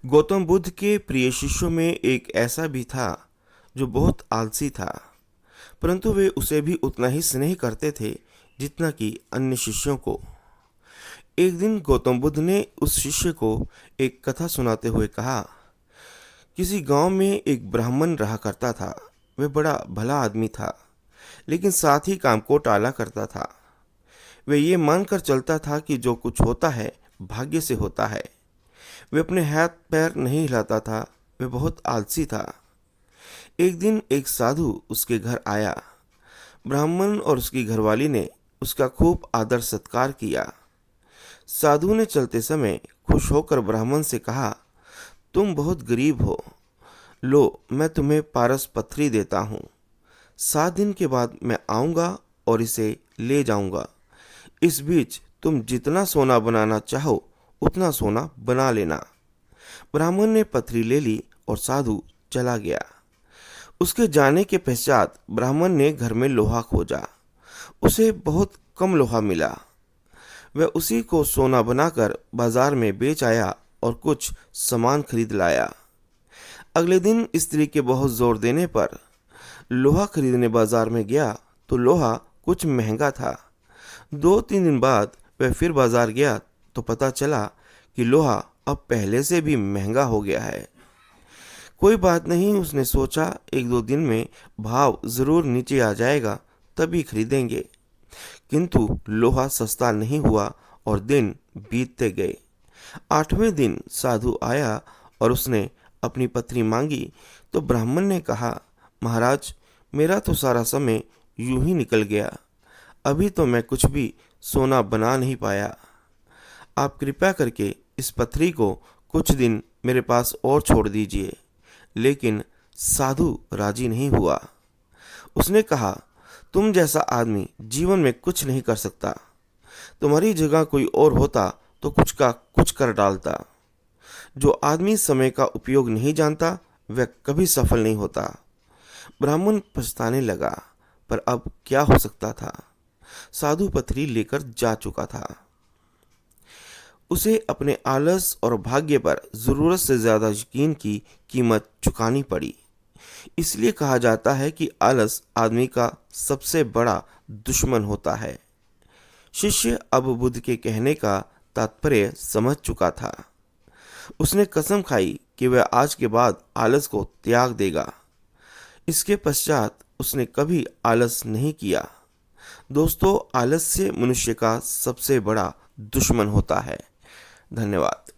गौतम बुद्ध के प्रिय शिष्यों में एक ऐसा भी था जो बहुत आलसी था, परंतु वे उसे भी उतना ही स्नेह करते थे जितना कि अन्य शिष्यों को। एक दिन गौतम बुद्ध ने उस शिष्य को एक कथा सुनाते हुए कहा, किसी गांव में एक ब्राह्मण रहा करता था। वह बड़ा भला आदमी था, लेकिन साथ ही काम को टाला करता था। वह ये मानकर चलता था कि जो कुछ होता है भाग्य से होता है। वह अपने हाथ पैर नहीं हिलाता था। वह बहुत आलसी था। एक दिन एक साधु उसके घर आया। ब्राह्मण और उसकी घरवाली ने उसका खूब आदर सत्कार किया। साधु ने चलते समय खुश होकर ब्राह्मण से कहा, तुम बहुत गरीब हो, लो मैं तुम्हें पारस पत्थरी देता हूँ। 7 दिन के बाद मैं आऊँगा और इसे ले जाऊँगा। इस बीच तुम जितना सोना बनाना चाहो उतना सोना बना लेना। ब्राह्मण ने पथरी ले ली और साधु चला गया। उसके जाने के पश्चात ब्राह्मण ने घर में लोहा खोजा। उसे बहुत कम लोहा मिला। वह उसी को सोना बनाकर बाजार में बेच आया और कुछ सामान खरीद लाया। अगले दिन स्त्री के बहुत जोर देने पर लोहा खरीदने बाजार में गया तो लोहा कुछ महंगा था। 2-3 दिन बाद वह फिर बाजार गया तो पता चला कि लोहा अब पहले से भी महंगा हो गया है। कोई बात नहीं, उसने सोचा 1-2 दिन में भाव जरूर नीचे आ जाएगा, तभी खरीदेंगे। किंतु लोहा सस्ता नहीं हुआ और दिन बीतते गए। 8वें दिन साधु आया और उसने अपनी पत्नी मांगी तो ब्राह्मण ने कहा, महाराज मेरा तो सारा समय यूं ही निकल गया। अभी तो मैं कुछ भी सोना बना नहीं पाया। आप कृपया करके इस पथरी को कुछ दिन मेरे पास और छोड़ दीजिए। लेकिन साधु राजी नहीं हुआ। उसने कहा, तुम जैसा आदमी जीवन में कुछ नहीं कर सकता। तुम्हारी जगह कोई और होता तो कुछ का कुछ कर डालता। जो आदमी समय का उपयोग नहीं जानता वह कभी सफल नहीं होता। ब्राह्मण पछताने लगा, पर अब क्या हो सकता था। साधु पथरी लेकर जा चुका था। उसे अपने आलस और भाग्य पर जरूरत से ज्यादा यकीन की कीमत चुकानी पड़ी। इसलिए कहा जाता है कि आलस आदमी का सबसे बड़ा दुश्मन होता है। शिष्य अब बुद्ध के कहने का तात्पर्य समझ चुका था। उसने कसम खाई कि वह आज के बाद आलस को त्याग देगा। इसके पश्चात उसने कभी आलस नहीं किया। दोस्तों, आलस्य मनुष्य का सबसे बड़ा दुश्मन होता है। धन्यवाद।